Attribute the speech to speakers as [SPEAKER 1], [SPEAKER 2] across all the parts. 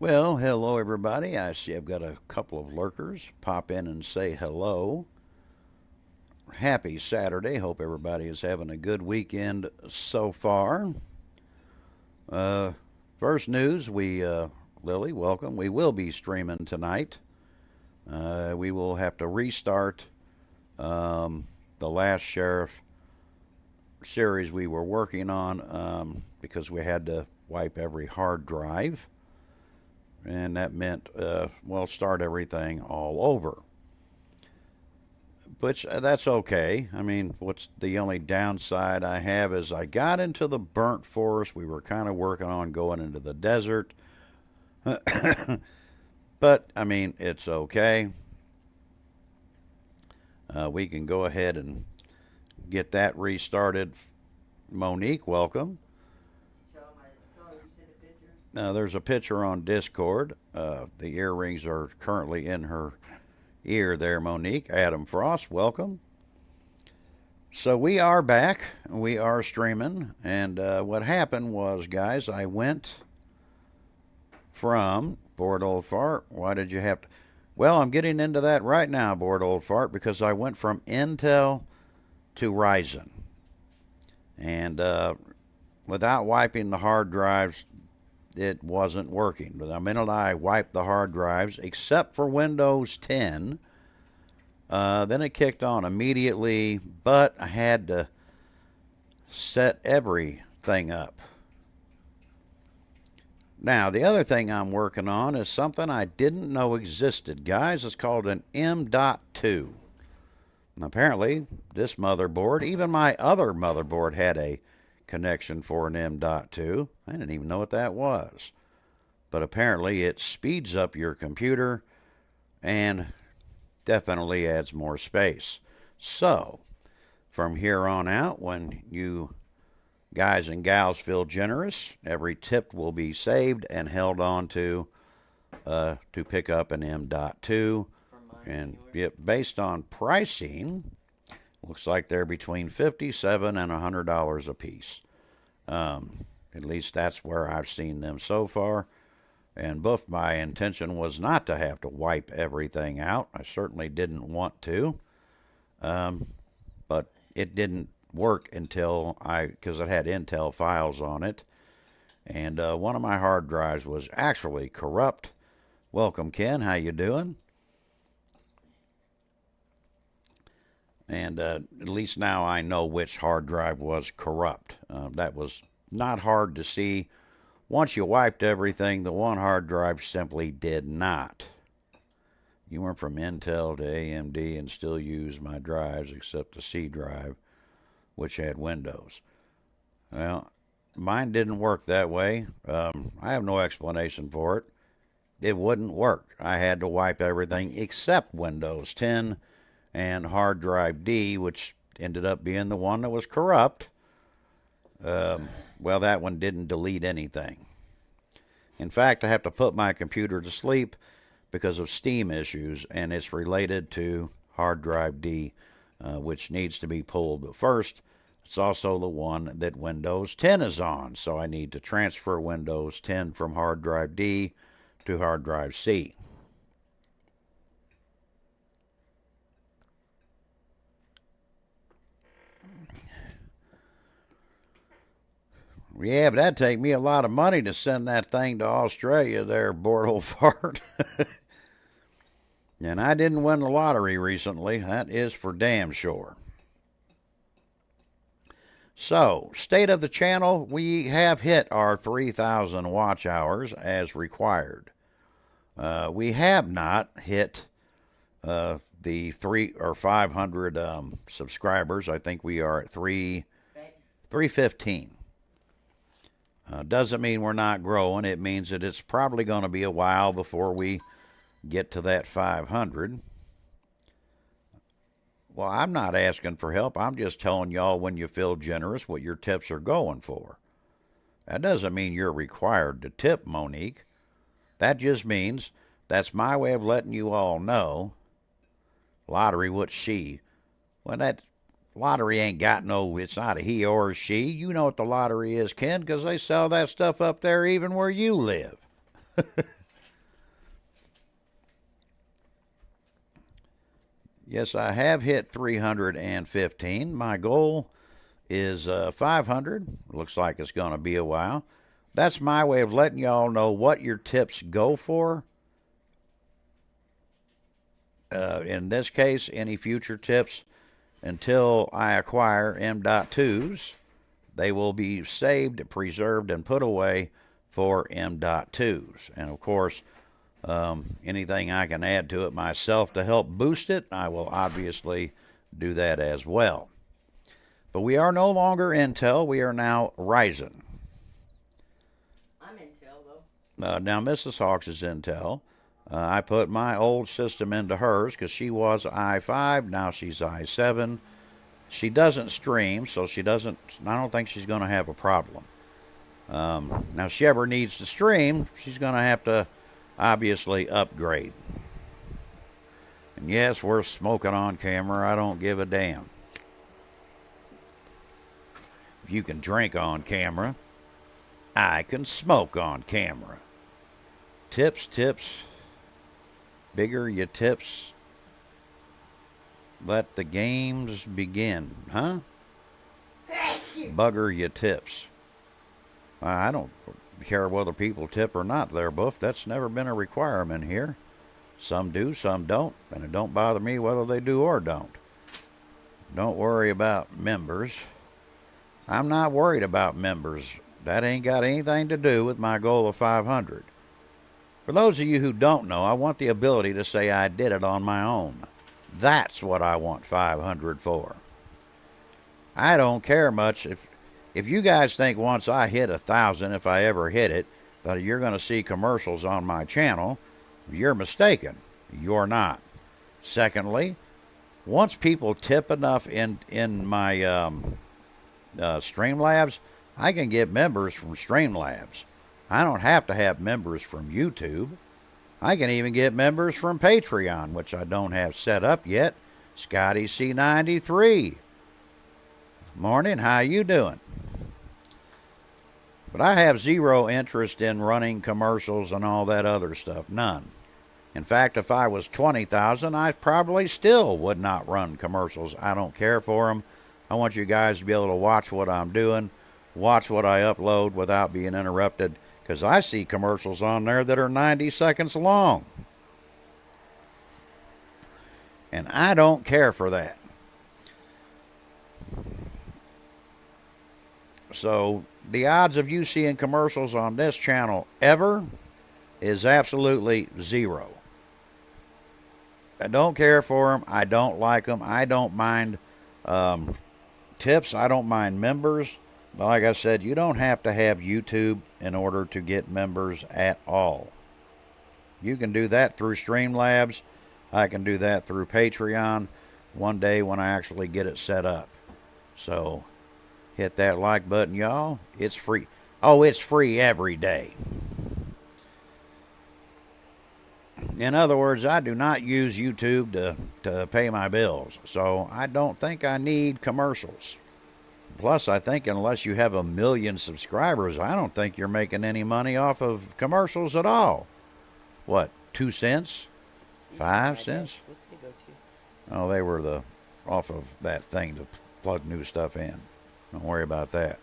[SPEAKER 1] Well, hello everybody. I see I've got a couple of lurkers pop in and say hello. Happy Saturday. Hope everybody is having a good weekend so far. Uh, First news, Lily, welcome. We will be streaming tonight. We will have to restart the last Sheriff series we were working on because we had to wipe every hard drive. And that meant, start everything all over. Which that's okay. I mean, what's the only downside I have is I got into the burnt forest. We were kind of working on going into the desert. But, I mean, it's okay. We can go ahead and get that restarted. Monique, welcome. There's a picture on Discord. The earrings are currently in her ear there, Monique. Adam Frost, welcome. So we are back. We are streaming. And what happened was, guys, I went from Bored Old Fart. Why did you have to? Well, I'm getting into that right now, Bored Old Fart, because I went from Intel to Ryzen. And without wiping the hard drives, it wasn't working. The minute I wiped the hard drives, except for Windows 10, then it kicked on immediately, but I had to set everything up. Now, the other thing I'm working on is something I didn't know existed, guys. It's called an M.2. And apparently, this motherboard, even my other motherboard, had a connection for an M.2. I didn't even know what that was. But apparently it speeds up your computer and definitely adds more space. So, from here on out, when you guys and gals feel generous, every tip will be saved and held on to pick up an M.2. And based on pricing, looks like they're between $57 and $100 a piece. At least that's where I've seen them so far. And my intention was not to have to wipe everything out. I certainly didn't want to. But it didn't work because it had Intel files on it. And one of my hard drives was actually corrupt. Welcome, Ken. How you doing? And at least now I know which hard drive was corrupt. That was not hard to see. Once you wiped everything, the one hard drive simply did not. You went from Intel to AMD and still use my drives except the C drive, which had Windows. Well, mine didn't work that way. I have no explanation for it. It wouldn't work. I had to wipe everything except Windows 10 and hard drive D, which ended up being the one that was corrupt. That one didn't delete anything. In fact, I have to put my computer to sleep because of Steam issues, and it's related to hard drive D, which needs to be pulled. But first, it's also the one that Windows 10 is on, so I need to transfer Windows 10 from hard drive D to hard drive C. Yeah, but that'd take me a lot of money to send that thing to Australia there, Bored Old Fart. And I didn't win the lottery recently. That is for damn sure. So, state of the channel, we have hit our 3,000 watch hours as required. We have not hit the 300 or 500 subscribers. I think we are at 315. Doesn't mean we're not growing. It means that it's probably going to be a while before we get to that 500. Well, I'm not asking for help. I'm just telling y'all when you feel generous what your tips are going for. That doesn't mean you're required to tip, Monique. That just means that's my way of letting you all know. Lottery, what's she? Well, that lottery ain't got no, it's not a he or a she. You know what the lottery is, Ken, because they sell that stuff up there even where you live. Yes, I have hit 315. My goal is 500. Looks like it's going to be a while. That's my way of letting y'all know what your tips go for. In this case, any future tips until I acquire M.2s, they will be saved, preserved, and put away for M.2s. And of course, anything I can add to it myself to help boost it, I will obviously do that as well. But we are no longer Intel, we are now Ryzen.
[SPEAKER 2] I'm Intel, though.
[SPEAKER 1] Now, Mrs. Hawks is Intel. I put my old system into hers because she was i5, now she's i7. She doesn't stream, so I don't think she's going to have a problem. Now, if she ever needs to stream, she's going to have to obviously upgrade. And yes, we're smoking on camera. I don't give a damn. If you can drink on camera, I can smoke on camera. Tips. Bigger your tips. Let the games begin, huh? Bugger your tips. I don't care whether people tip or not there, Buff. That's never been a requirement here. Some do, some don't, and it don't bother me whether they do or don't. Don't worry about members. I'm not worried about members. That ain't got anything to do with my goal of 500. For those of you who don't know, I want the ability to say I did it on my own. That's what I want 500 for. I don't care much if you guys think once I hit 1,000, if I ever hit it, that you're going to see commercials on my channel. You're mistaken. You're not. Secondly, once people tip enough in my Streamlabs, I can get members from Streamlabs. I don't have to have members from YouTube. I can even get members from Patreon, which I don't have set up yet. Scotty C93. Morning, how you doing? But I have zero interest in running commercials and all that other stuff. None. In fact, if I was 20,000, I probably still would not run commercials. I don't care for them. I want you guys to be able to watch what I'm doing, watch what I upload without being interrupted, because I see commercials on there that are 90 seconds long. And I don't care for that. So the odds of you seeing commercials on this channel ever is absolutely zero. I don't care for them. I don't like them. I don't mind tips. I don't mind members. But like I said, you don't have to have YouTube in order to get members at all. You can do that through Streamlabs. I can do that through Patreon one day when I actually get it set up. So hit that like button, y'all. It's free. Oh, it's free every day. In other words, I do not use YouTube to pay my bills. So I don't think I need commercials. Plus, I think unless you have 1 million subscribers, I don't think you're making any money off of commercials at all. What, 2 cents? 5 cents?
[SPEAKER 2] What's the go-to?
[SPEAKER 1] Oh, they were off of that thing to plug new stuff in. Don't worry about that.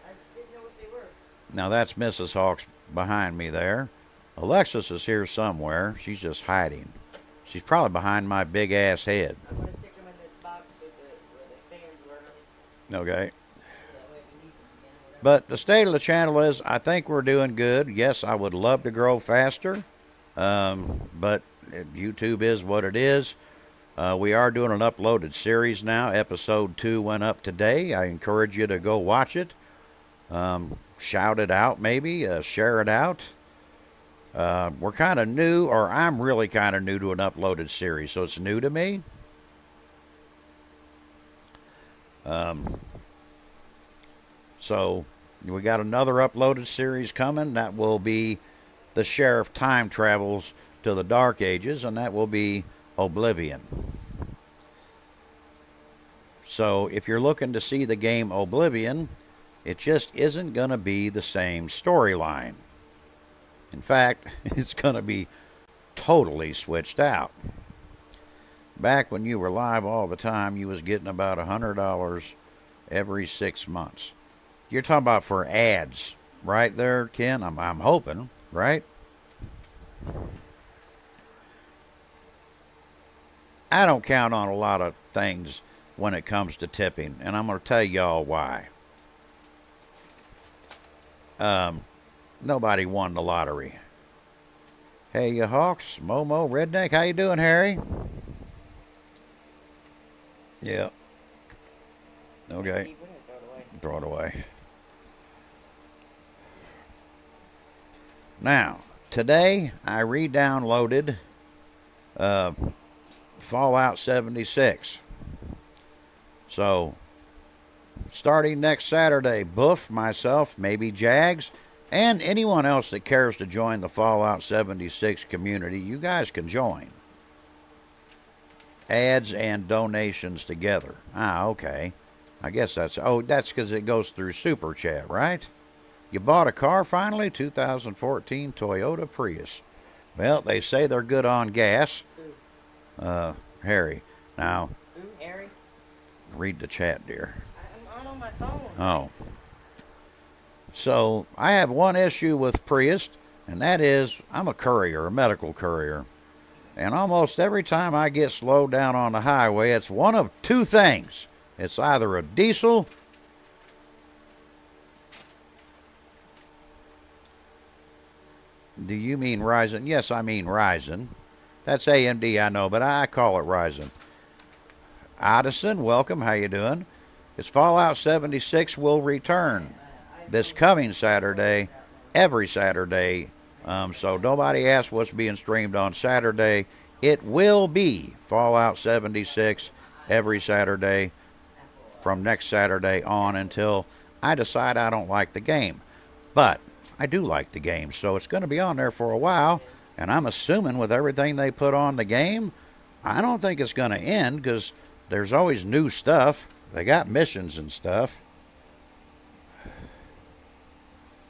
[SPEAKER 2] I just didn't know what they were.
[SPEAKER 1] Now that's Mrs. Hawks behind me there. Alexis is here somewhere. She's just hiding. She's probably behind my big ass head.
[SPEAKER 2] I'm going to stick them in this box where the fans were.
[SPEAKER 1] Okay.
[SPEAKER 2] That way if we need some again, whatever.
[SPEAKER 1] But the state of the channel is, I think we're doing good. Yes, I would love to grow faster. But YouTube is what it is. We are doing an uploaded series now. Episode 2 went up today. I encourage you to go watch it. Shout it out maybe. Share it out. We're kind of new, or I'm really kind of new to an uploaded series, so it's new to me. So we got another uploaded series coming. That will be The Sheriff Time Travels to the Dark Ages, and that will be Oblivion. So if you're looking to see the game Oblivion, it just isn't going to be the same storyline. In fact, it's going to be totally switched out. Back when you were live all the time, you was getting about $100 every 6 months. You're talking about for ads, right there, Ken? I'm hoping, right? I don't count on a lot of things when it comes to tipping, and I'm going to tell y'all why. Nobody won the lottery. Hey, you Hawks, Momo, Redneck, how you doing, Harry? Yeah. Okay. Throw it away. Now, today I re-downloaded Fallout 76. So, starting next Saturday, Boof, myself, maybe Jags, and anyone else that cares to join the Fallout 76 community, you guys can join. Ads and donations together. Ah, okay. I guess that's because it goes through Super Chat, right? You bought a car finally? 2014 Toyota Prius. Well, they say they're good on gas. Harry. Now,
[SPEAKER 2] Harry?
[SPEAKER 1] Read the chat, dear.
[SPEAKER 2] I'm on my phone.
[SPEAKER 1] Oh. So, I have one issue with Prius, and that is I'm a courier, a medical courier. And almost every time I get slowed down on the highway, it's one of two things. It's either a diesel Do you mean Ryzen? Yes, I mean Ryzen. That's AMD, I know, but I call it Ryzen. Addison, welcome. How you doing? It's Fallout 76 will return this coming Saturday, every Saturday. So nobody asks what's being streamed on Saturday. It will be Fallout 76 every Saturday from next Saturday on until I decide I don't like the game. But I do like the game, so it's going to be on there for a while. And I'm assuming with everything they put on the game, I don't think it's going to end because there's always new stuff. They got missions and stuff.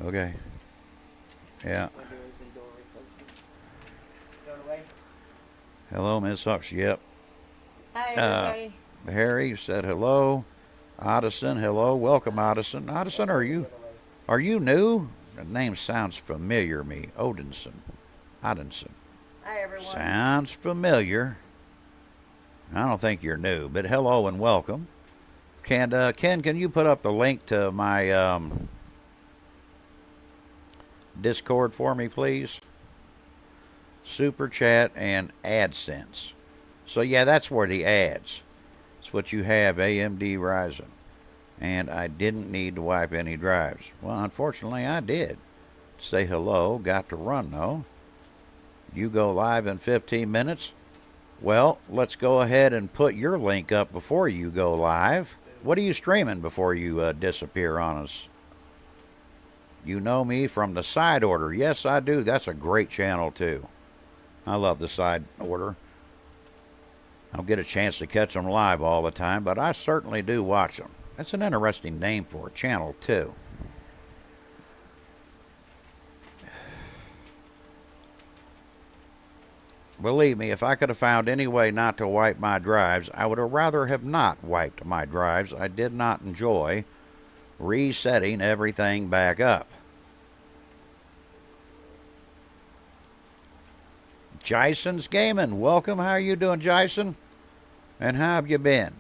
[SPEAKER 1] Okay. Yeah. Hello, Miss Hawks. Yep.
[SPEAKER 2] Hi, everybody.
[SPEAKER 1] Harry said hello. Addison, hello. Welcome, Addison. Addison, are you new? The name sounds familiar to me. Odinson. Odinson.
[SPEAKER 2] Hi, everyone.
[SPEAKER 1] Sounds familiar. I don't think you're new, but hello and welcome. Ken, can you put up the link to my Discord for me, please? Super Chat and AdSense. So yeah, that's where the ads. It's what you have, AMD Ryzen. And I didn't need to wipe any drives. Well, unfortunately, I did. Say hello. Got to run, though. You go live in 15 minutes. Well, let's go ahead and put your link up before you go live. What are you streaming before you disappear on us? You know me from the Side Order. Yes, I do. That's a great channel, too. I love the Side Order. I don't get a chance to catch them live all the time, but I certainly do watch them. That's an interesting name for a channel, too. Believe me, if I could have found any way not to wipe my drives, I would have rather have not wiped my drives. I did not enjoy resetting everything back up. Jason's Gaming, welcome. How are you doing, Jason? And how have you been?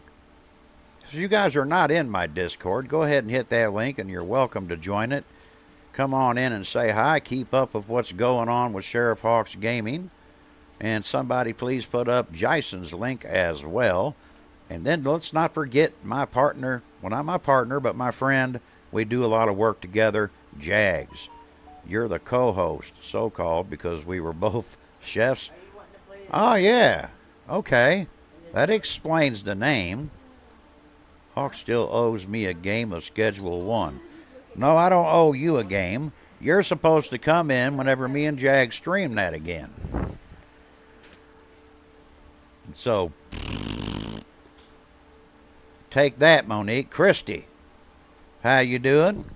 [SPEAKER 1] If you guys are not in my Discord, go ahead and hit that link and you're welcome to join it. Come on in and say hi. Keep up with what's going on with Sheriff Hawks Gaming. And somebody please put up Jason's link as well. And then let's not forget my partner. Well, not my partner, but my friend. We do a lot of work together. Jags. You're the co-host, so-called, because we were both chefs. Oh, yeah. Okay. That explains the name. Hawk still owes me a game of Schedule 1. No, I don't owe you a game. You're supposed to come in whenever me and Jag stream that again. So, take that, Monique. Christy, how you doing?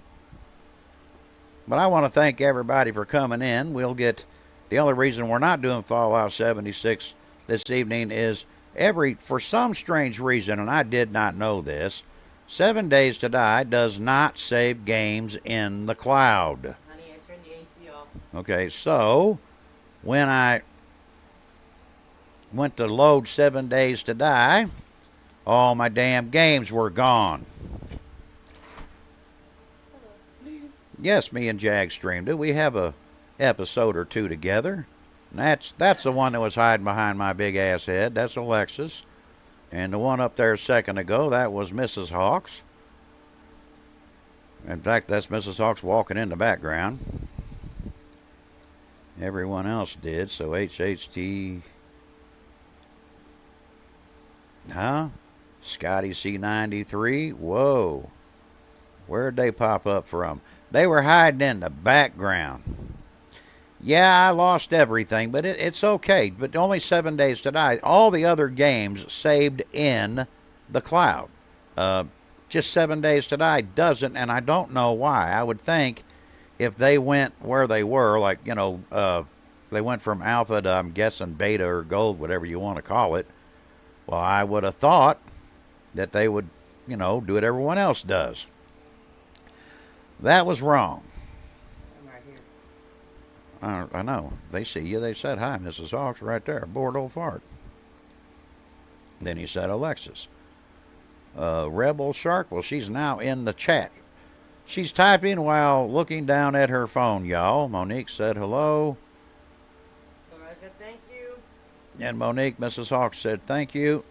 [SPEAKER 1] But I want to thank everybody for coming in. We'll get The only reason we're not doing Fallout 76 this evening is for some strange reason, and I did not know this, 7 Days to Die does not save games in the cloud.
[SPEAKER 2] Honey, I turned the AC off.
[SPEAKER 1] Okay, so when I went to load 7 Days to Die, all my damn games were gone. Yes, me and Jag streamed it. We have a episode or two together. And that's the one that was hiding behind my big ass head. That's Alexis. And the one up there a second ago, that was Mrs. Hawks. In fact, that's Mrs. Hawks walking in the background. Everyone else did, so HHT. Huh? Scotty C93. Whoa. Where'd they pop up from? They were hiding in the background. Yeah, I lost everything, but it's okay. But only 7 Days to Die. All the other games saved in the cloud. Just 7 Days to Die doesn't, and I don't know why. I would think if they went where they were, like, they went from alpha to, I'm guessing, beta or gold, whatever you want to call it. Well, I would have thought that they would, do what everyone else does. That was wrong.
[SPEAKER 2] I'm right here.
[SPEAKER 1] I know. They see you. They said, hi, Mrs. Hawks, right there. Bored old fart. Then he said, Alexis. Rebel Shark, well, she's now in the chat. She's typing while looking down at her phone, y'all. Monique said hello.
[SPEAKER 2] So I said thank you.
[SPEAKER 1] And Monique, Mrs. Hawks said thank you.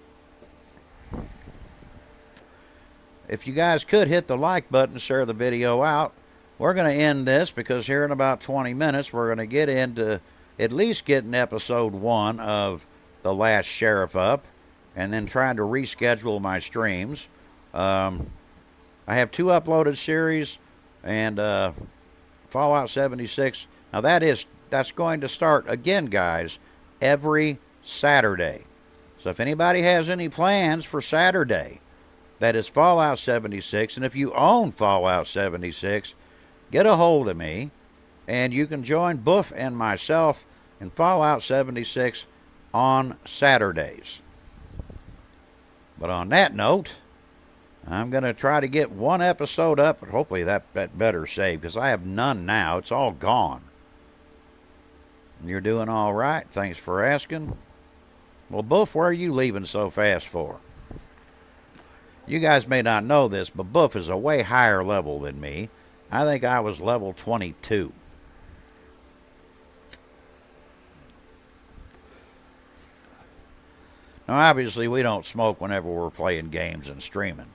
[SPEAKER 1] If you guys could hit the like button, share the video out. We're going to end this because here in about 20 minutes, we're going to get into at least getting episode 1 of The Last Sheriff up and then trying to reschedule my streams. I have 2 uploaded series and Fallout 76. Now that's going to start again, guys, every Saturday. So if anybody has any plans for Saturday, that is Fallout 76, and if you own Fallout 76, get a hold of me, and you can join Buff and myself in Fallout 76 on Saturdays. But on that note, I'm going to try to get 1 episode up, but hopefully that better save, because I have none now. It's all gone. You're doing all right. Thanks for asking. Well, Buff, where are you leaving so fast for? You guys may not know this, but Buff is a way higher level than me. I think I was level 22. Now, obviously, we don't smoke whenever we're playing games and streaming.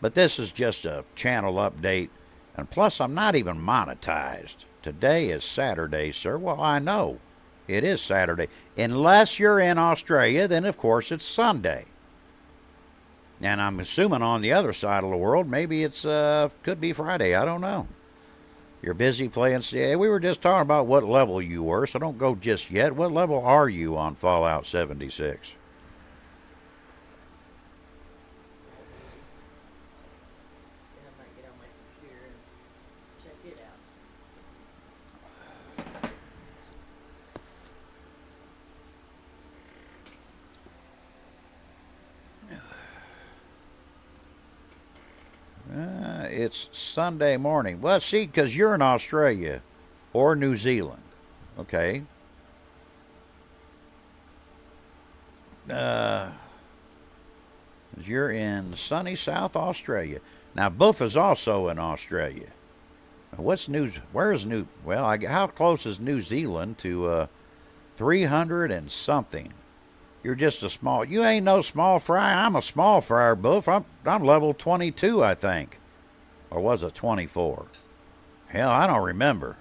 [SPEAKER 1] But this is just a channel update. And plus, I'm not even monetized. Today is Saturday, sir. Well, I know. It is Saturday. Unless you're in Australia, then, of course, it's Sunday. And I'm assuming on the other side of the world, maybe it's could be Friday. I don't know. You're busy playing. Yeah, we were just talking about what level you were, so don't go just yet. What level are you on Fallout 76?
[SPEAKER 2] I might get on my computer and check it out.
[SPEAKER 1] It's Sunday morning. Well, see, because you're in Australia or New Zealand, okay? You're in sunny South Australia. Now, Buff is also in Australia. Where's Well, how close is New Zealand to 300 and something? You're just you ain't no small fry. I'm a small fryer, Buff. I'm level 22, I think. Or was it 24? Hell, I don't remember.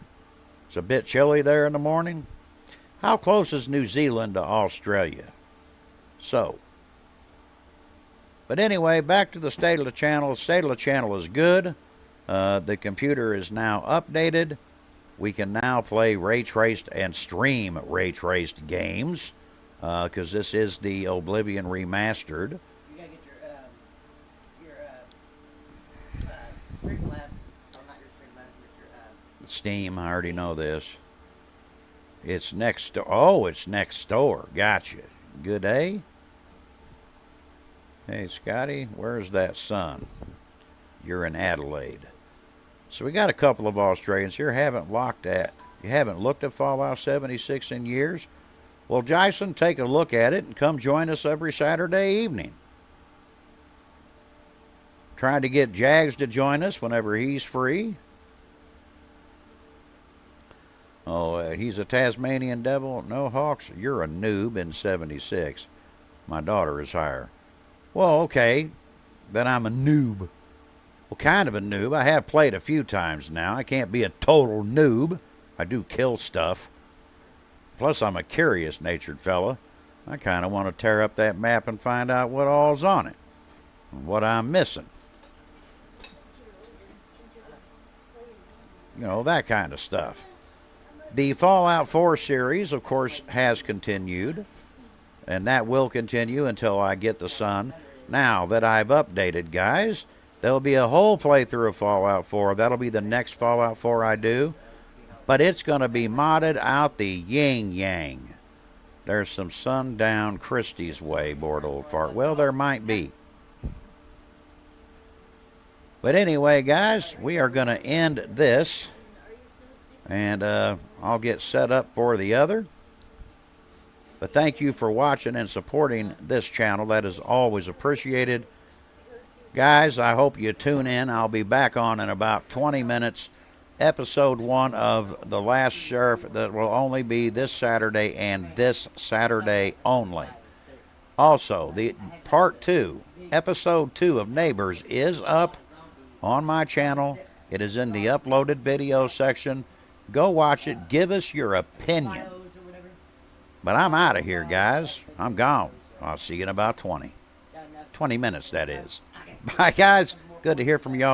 [SPEAKER 1] It's a bit chilly there in the morning. How close is New Zealand to Australia? So. But anyway, back to the state of the channel. The state of the channel is good. The computer is now updated. We can now play ray traced and stream ray traced games. Because this is the Oblivion Remastered.
[SPEAKER 2] You gotta get your Streamlabs. Oh, not your Streamlabs, but your
[SPEAKER 1] Steam, I already know this. It's next door. Oh, it's next door. Gotcha. Good day. Hey, Scotty, where's that son? You're in Adelaide. So we got a couple of Australians here. You haven't looked at Fallout 76 in years? Well, Jason, take a look at it and come join us every Saturday evening. Trying to get Jags to join us whenever he's free. Oh, he's a Tasmanian devil. No, Hawks, you're a noob in 76. My daughter is higher. Well, okay, then I'm a noob. Well, kind of a noob. I have played a few times now. I can't be a total noob. I do kill stuff. Plus, I'm a curious-natured fella. I kind of want to tear up that map and find out what all's on it and what I'm missing. You know, that kind of stuff. The Fallout 4 series, of course, has continued, and that will continue until I get the son. Now that I've updated, guys, there'll be a whole playthrough of Fallout 4. That'll be the next Fallout 4 I do, but it's going to be modded out the yin-yang. There's some sundown Christie's way, bored old fart. Well, there might be. But anyway, guys, we are going to end this, and I'll get set up for the other. But thank you for watching and supporting this channel. That is always appreciated. Guys, I hope you tune in. I'll be back on in about 20 minutes. Episode 1 of The Last Sheriff that will only be this Saturday and this Saturday only. Also, the part 2, episode 2 of Neighbors is up on my channel. It is in the uploaded video section. Go watch it. Give us your opinion. But I'm out of here, guys. I'm gone. I'll see you in about 20 minutes, that is. Bye, guys. Good to hear from y'all.